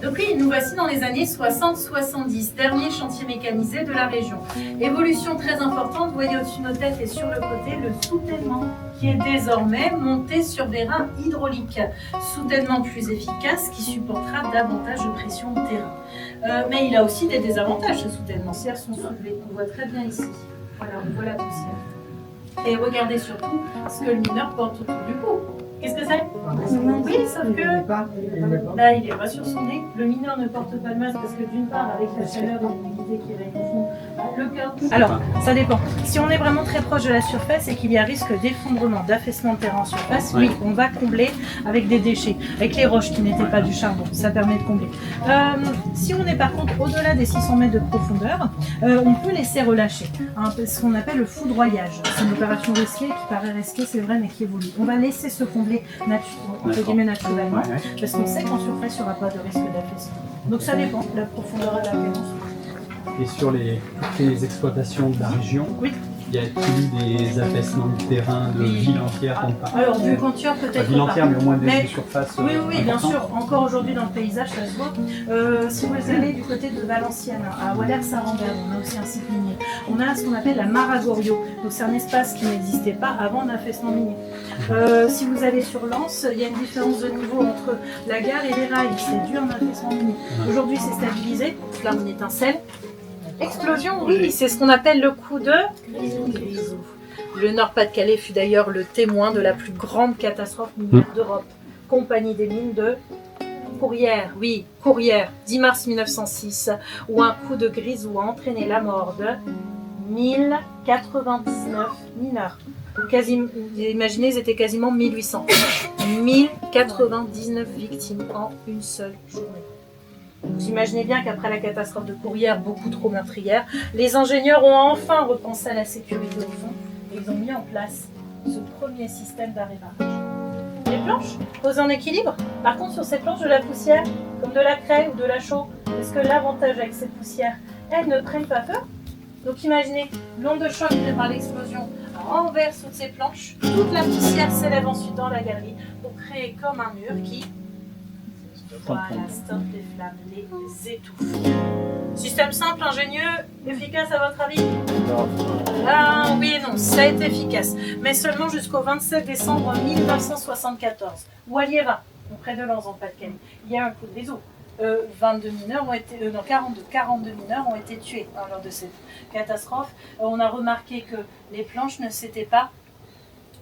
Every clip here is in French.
Donc oui, nous voici dans les années 60-70, dernier chantier mécanisé de la région. Évolution très importante, vous voyez au-dessus de nos têtes et sur le côté, le soutènement qui est désormais monté sur des reins hydrauliques. Soutènement plus efficace qui supportera davantage de pression de terrain. Mais il a aussi des désavantages ce soutènement, si elles sont soulevées. On voit très bien ici. Voilà, on voit la poussière. Et regardez surtout ce que le mineur porte autour du cou. Qu'est-ce que c'est? Oui, sauf que là, il n'est pas sur son nez. Le mineur ne porte pas le masque parce que d'une part, avec la chaleur et l'humidité qui règne au fond, le cœur... Alors, ça dépend. Si on est vraiment très proche de la surface et qu'il y a risque d'effondrement, d'affaissement de terrain en surface, oui, on va combler avec des déchets, avec les roches qui n'étaient pas du charbon. Ça permet de combler. Si on est par contre au-delà des 600 mètres de profondeur, on peut laisser relâcher. Hein, ce qu'on appelle le foudroyage. C'est une opération risquée qui paraît risquée, c'est vrai, mais qui évolue. On va laisser se combler naturellement, parce qu'on sait qu'en surface, il n'y aura pas de risque d'affaissement. Donc ça dépend de la profondeur à laquelle on se... Et sur les exploitations de la région, oui. Y a-t-il des affaissements de terrain, de villes entières? Alors, de entières peut-être villes entières, mais au moins des surfaces. surfaces. Oui, bien sûr. Encore aujourd'hui dans le paysage, ça se voit. Si vous allez du côté de Valenciennes, à Walers-Saint-Rambert, on a aussi un site minier. On a ce qu'on appelle la Maragorio. Donc, c'est un espace qui n'existait pas avant l'affaissement minier. Si vous allez sur Lens, il y a une différence de niveau entre la gare et les rails. C'est dû en affaissement minier. Aujourd'hui, c'est stabilisé. Là, on étincelle. Explosion, oui, c'est ce qu'on appelle le coup de Grisou. Le Nord-Pas-de-Calais fut d'ailleurs le témoin de la plus grande catastrophe minière d'Europe. Compagnie des mines de Courrières, 10 mars 1906, où un coup de grisou a entraîné la mort de 1099 mineurs. Imaginez, ils étaient quasiment 1800. 1099 victimes en une seule journée. Vous imaginez bien qu'après la catastrophe de Courrières, beaucoup trop meurtrière, les ingénieurs ont enfin repensé à la sécurité au fond et ils ont mis en place ce premier système d'arrêt-barrage. Les planches posées en équilibre. Par contre, sur ces planches, de la poussière, comme de la craie ou de la chaux, parce que l'avantage avec cette poussière, elles ne prennent pas feu. Donc imaginez, l'onde de choc créée par l'explosion renverse toutes ces planches, toute la poussière s'élève ensuite dans la galerie pour créer comme un mur qui... Voilà, stop les flammes, les étouffe. Système simple, ingénieux, efficace à votre avis? Ah oui et non, ça a été efficace, mais seulement jusqu'au 27 décembre 1974, où à Liévin, près de Lens en Pas-de-Calais, il y a un coup de grisou. 42 mineurs ont été, 42 mineurs ont été tués lors de cette catastrophe. On a remarqué que les planches ne s'étaient pas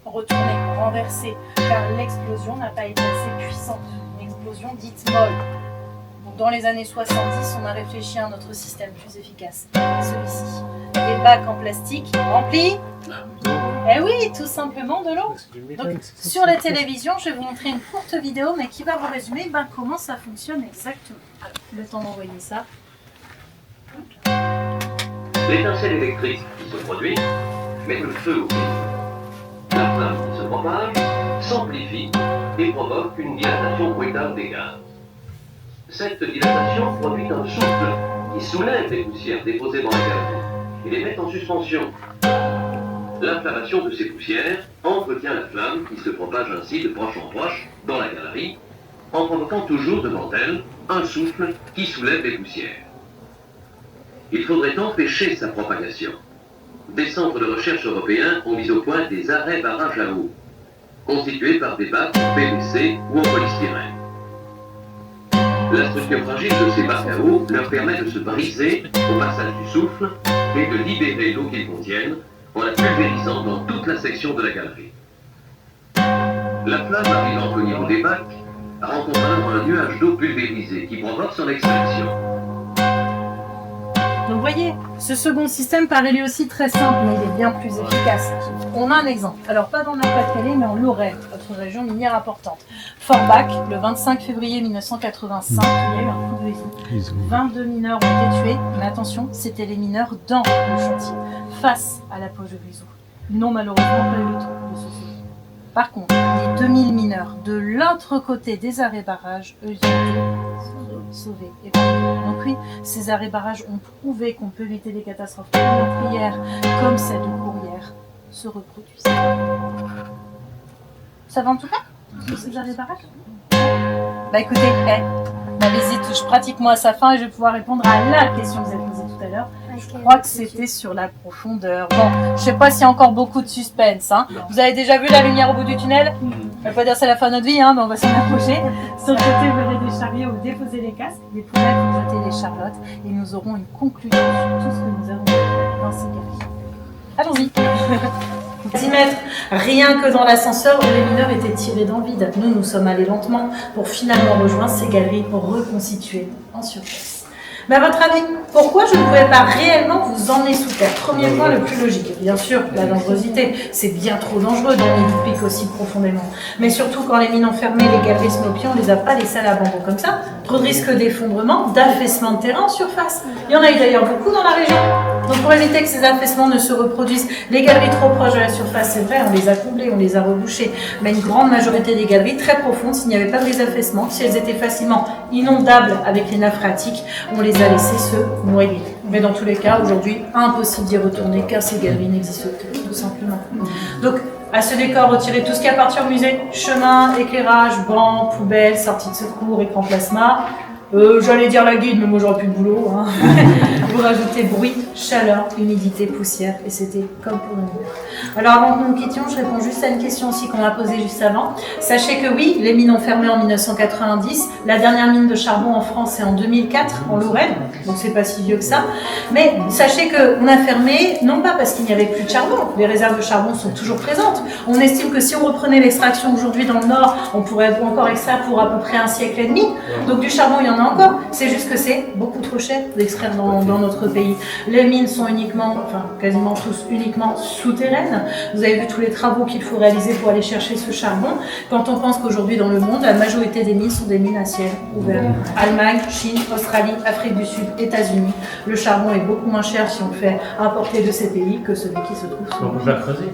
retournées, renversées, car l'explosion n'a pas été assez puissante. Explosion dite molle. Donc, dans les années 70, on a réfléchi à un autre système plus efficace, celui-ci. Des bacs en plastique remplis. Eh oui, tout simplement de l'eau. Donc, sur la télévision, je vais vous montrer une courte vidéo, mais qui va vous résumer comment ça fonctionne exactement. Alors, le temps d'envoyer ça. L'étincelle électrique qui se produit met le feu au pays. La flamme qui se propage s'amplifie et provoque une dilatation brutale des gaz. Cette dilatation produit un souffle qui soulève les poussières déposées dans la galerie et les met en suspension. L'inflammation de ces poussières entretient la flamme qui se propage ainsi de proche en proche dans la galerie en provoquant toujours devant elle un souffle qui soulève les poussières. Il faudrait empêcher sa propagation. Des centres de recherche européens ont mis au point des arrêts barrages à eau, constitués par des bacs en PVC ou en polystyrène. La structure fragile de ces bacs à eau leur permet de se briser au passage du souffle et de libérer l'eau qu'ils contiennent en la pulvérisant dans toute la section de la galerie. La flamme arrivant au niveau des bacs rencontre alors un nuage d'eau pulvérisée qui provoque son extinction. Donc vous voyez, ce second système paraît lui aussi très simple, mais il est bien plus efficace. On a un exemple. Alors pas dans le Pas-de-Calais, mais en Lorraine, notre région minière importante. Forbach, le 25 février 1985, il y a eu un coup de grisou. 22 mineurs ont été tués, mais attention, c'était les mineurs dans le chantier, face à la poche de grisou. Ils n'ont malheureusement pas eu le temps de se sauver. Par contre, les 2000 mineurs de l'autre côté des arrêts barrages, eux, ils ont été sauvés. Donc oui, ces arrêts barrages ont prouvé qu'on peut éviter des catastrophes meurtrières comme celle de Courrières se reproduisent. Ça va en tout cas, ces arrêts barrages? Bah écoutez, ma visite touche pratiquement à sa fin et je vais pouvoir répondre à la question que vous avez posée tout à l'heure. Je crois que c'était sur la profondeur. Bon, je sais pas s'il y a encore beaucoup de suspense. Hein. Vous avez déjà vu la lumière au bout du tunnel? Je vais pas dire c'est la fin de notre vie, hein, mais on va s'en approcher. Sur le côté, vous verrez des chariots où déposer les casques, des poubelles pour jeter les charlottes, et nous aurons une conclusion sur tout ce que nous avons vu dans ces galeries. Allons-y. 10 mètres, rien que dans l'ascenseur où les mineurs étaient tirés dans le vide. Nous sommes allés lentement pour finalement rejoindre ces galeries reconstituées en surface. Mais à votre avis, pourquoi je ne pouvais pas réellement vous emmener sous terre? Premier point le plus logique, bien sûr, la dangerosité. C'est bien trop dangereux d'emmener du pic aussi profondément. Mais surtout quand les mines ont fermé les galeries Snopion, on ne les a pas laissées à l'abandon comme ça. Trop de risques d'effondrement, d'affaissement de terrain en surface. Il y en a eu d'ailleurs beaucoup dans la région. Donc pour éviter que ces affaissements ne se reproduisent, les galeries trop proches de la surface, c'est vrai, on les a comblées, on les a rebouchées. Mais une grande majorité des galeries très profondes, s'il n'y avait pas de affaissements, si elles étaient facilement inondables avec les nappes phréatiques, on les a laissées se noyer. Mais dans tous les cas, aujourd'hui, impossible d'y retourner car ces galeries n'existent plus, tout simplement. Donc, à ce décor, retirez tout ce qui appartient au musée, chemin, éclairage, bancs, poubelles, sortie de secours, écran plasma. J'allais dire la guide, mais moi j'aurais plus de boulot. Hein. Vous rajoutez bruit, chaleur, humidité, poussière, et c'était comme pour nous. Alors avant que nous nous quittions, je réponds juste à une question aussi qu'on m'a posée juste avant. Sachez que oui, les mines ont fermé en 1990. La dernière mine de charbon en France, c'est en 2004, en Lorraine, donc c'est pas si vieux que ça. Mais sachez qu'on a fermé, non pas parce qu'il n'y avait plus de charbon, les réserves de charbon sont toujours présentes. On estime que si on reprenait l'extraction aujourd'hui dans le Nord, on pourrait encore extraire pour à peu près un siècle et demi. Donc du charbon, il y en a encore, c'est juste que c'est beaucoup trop cher d'extraire dans notre pays. Les mines sont uniquement, enfin quasiment tous uniquement souterraines. Vous avez vu tous les travaux qu'il faut réaliser pour aller chercher ce charbon. Quand on pense qu'aujourd'hui dans le monde, la majorité des mines sont des mines à ciel ouvert. Allemagne, Chine, Australie, Afrique du Sud, États-Unis. Le charbon est beaucoup moins cher si on le fait importer de ces pays que celui qui se trouve sur on peut pas creuser.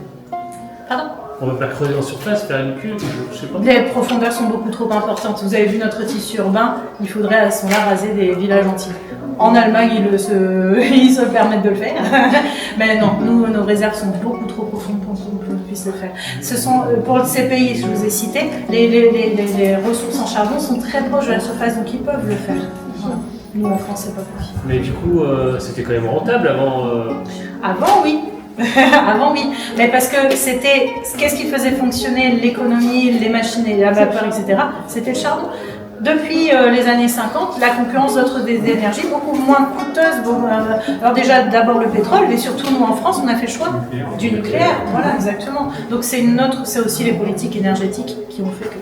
Pardon? On ne peut pas creuser en surface, faire une cuve, je sais pas. Les profondeurs sont beaucoup trop importantes. Vous avez vu notre tissu urbain, il faudrait à ce moment-là raser des villages entiers. En Allemagne, ils se permettent de le faire. Mais non, nous, nos réserves sont beaucoup trop profondes pour qu'on puisse le faire. Ce sont, pour ces pays, je vous ai cité, les ressources en charbon sont très proches de la surface, donc ils peuvent le faire. Voilà. Nous, en France, c'est pas possible. Mais du coup, c'était quand même rentable avant. Avant, oui. Avant, oui. Mais parce que c'était. Qu'est-ce qui faisait fonctionner l'économie, les machines et la vapeur, etc. C'était le charbon. Depuis les années 50, la concurrence d'autres énergies beaucoup moins coûteuses. Alors déjà, d'abord le pétrole, mais surtout nous en France, on a fait le choix du nucléaire. Voilà, exactement. Donc c'est aussi les politiques énergétiques qui ont fait que.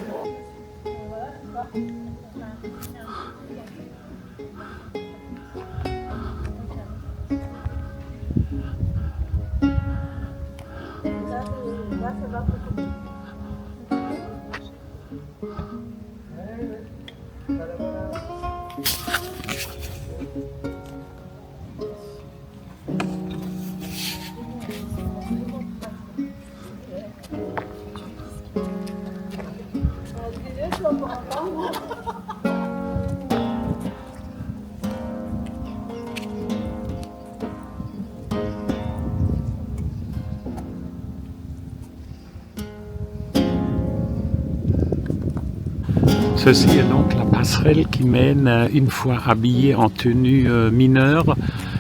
Ceci est donc la passerelle qui mène, une fois habillé en tenue mineure,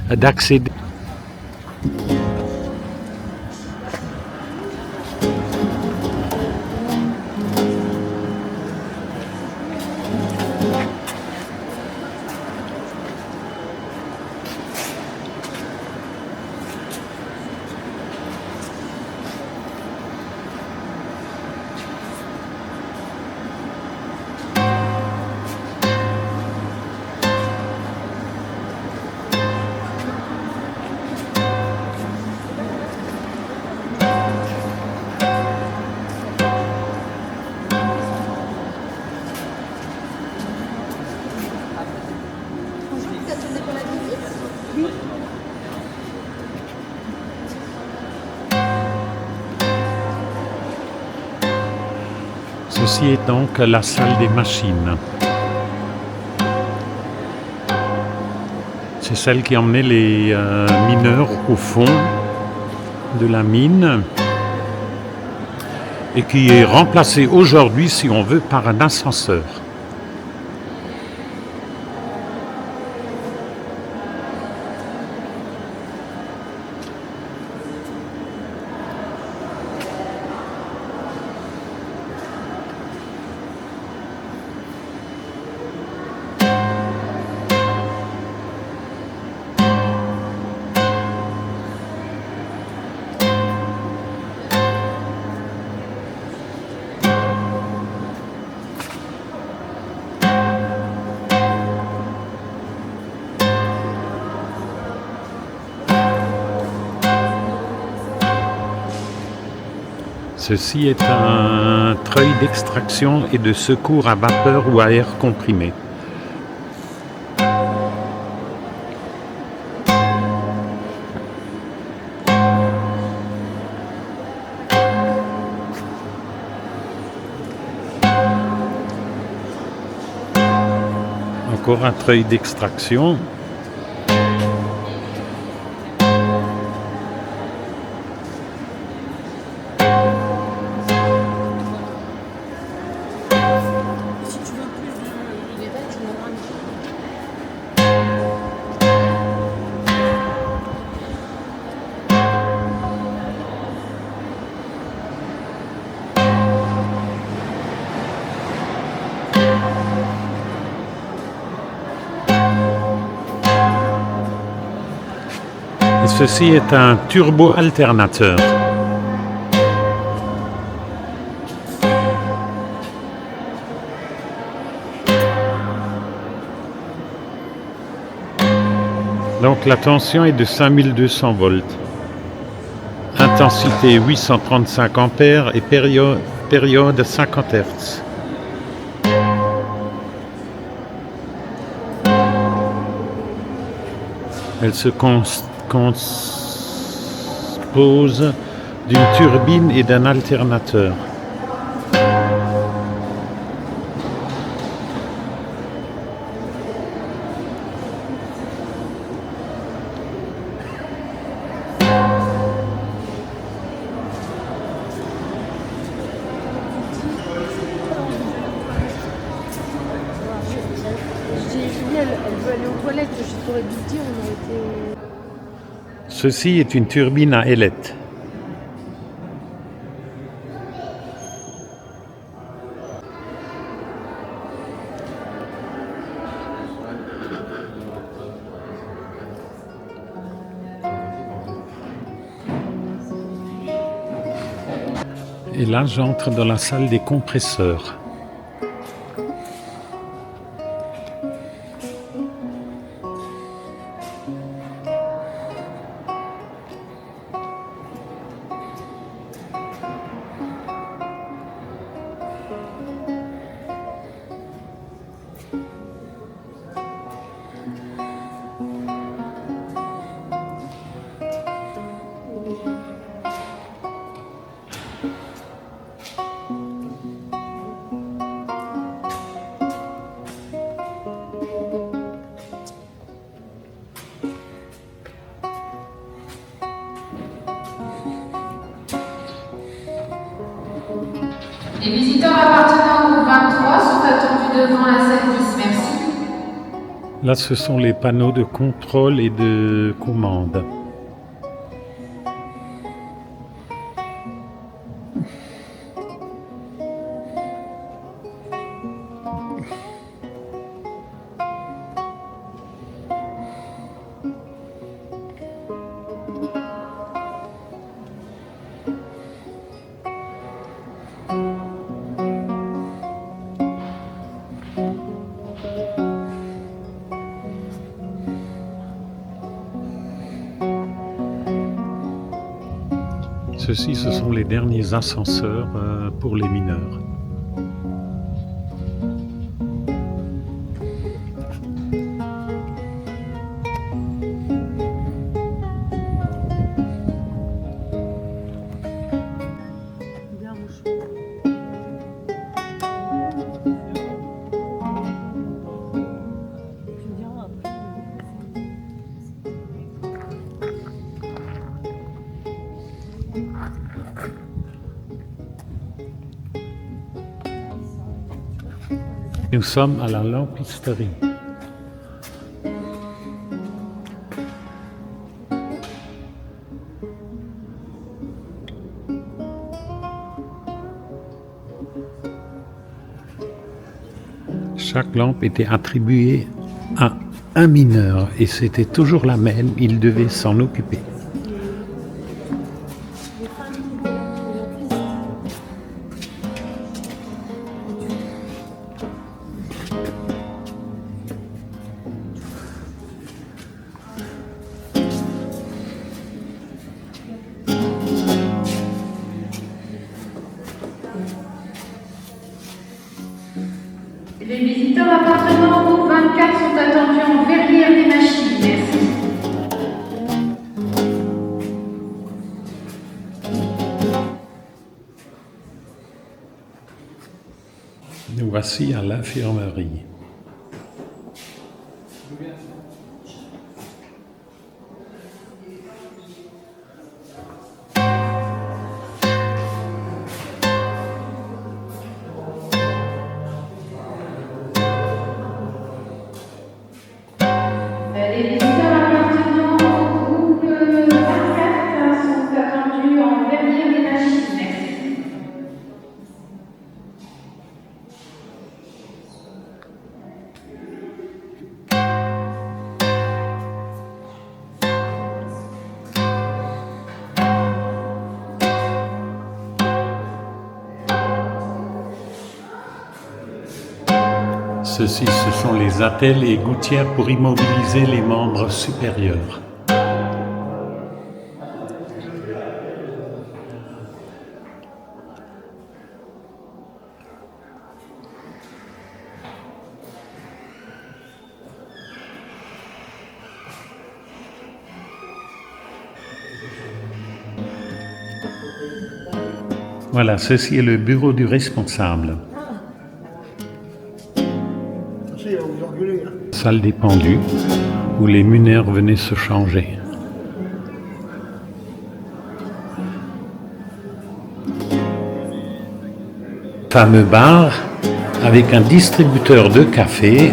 d'accéder. Ceci est donc la salle des machines. C'est celle qui emmenait les mineurs au fond de la mine et qui est remplacée aujourd'hui, si on veut, par un ascenseur. Ceci est un treuil d'extraction et de secours à vapeur ou à air comprimé. Encore un treuil d'extraction. Et ceci est un turbo-alternateur. Donc la tension est de 5200 volts. Intensité 835 ampères et période 50 Hz. Elle se compose d'une turbine et d'un alternateur. Elle veut aller aux toilettes, je t'aurais dû le dire, on aurait été... Ceci est une turbine à ailettes. Et là, j'entre dans la salle des compresseurs. Les visiteurs appartenant au groupe 23 sont attendus devant la salle 10. Merci. Là, ce sont les panneaux de contrôle et de commande. Ceux-ci, ce sont les derniers ascenseurs pour les mineurs. Nous sommes à la lampisterie. Chaque lampe était attribuée à un mineur et c'était toujours la même, il devait s'en occuper. Les visiteurs appartenant au groupe 24 sont attendus en verrière des machines. Merci. Nous voici à l'infirmerie. Les visiteurs appartenant au groupe 24 sont attendus en verrière des machines. Merci. Ceux-ci, ce sont les attelles et gouttières pour immobiliser les membres supérieurs. Voilà, ceci est le bureau du responsable. Salle des pendus, où les mineurs venaient se changer. Fameux bar avec un distributeur de café.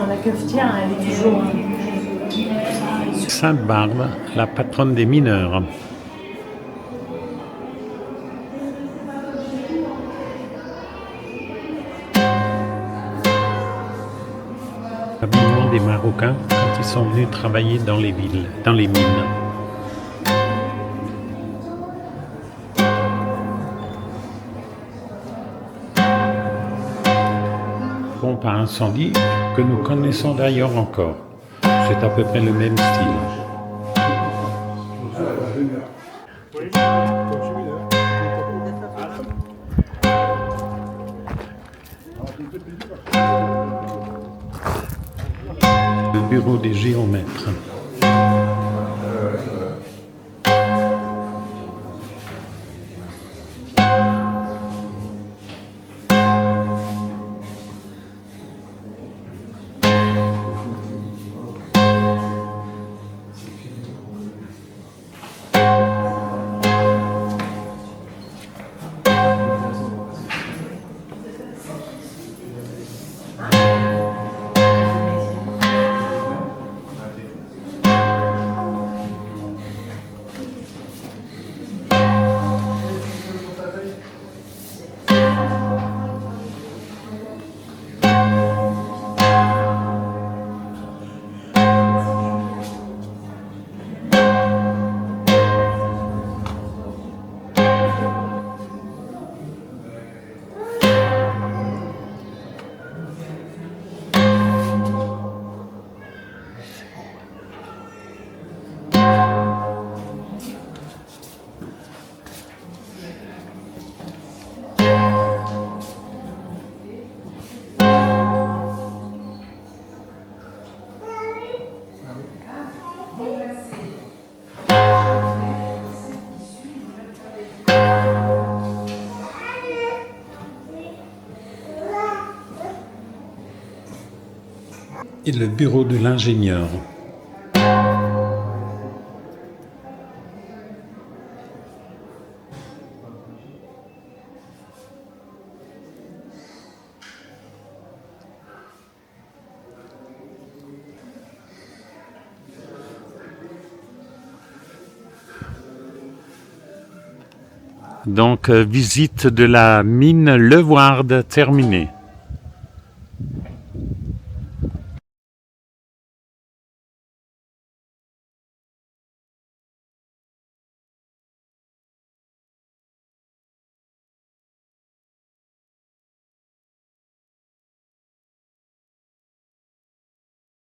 La cafetière, elle est toujours... Sainte-Barbe, la patronne des mineurs. L'habillement des Marocains quand ils sont venus travailler dans les villes, dans les mines. Pompe à incendie que nous connaissons d'ailleurs encore. C'est à peu près le même style. Le bureau des géomètres. Et le bureau de l'ingénieur. Donc, visite de la mine Leeuwarden terminée.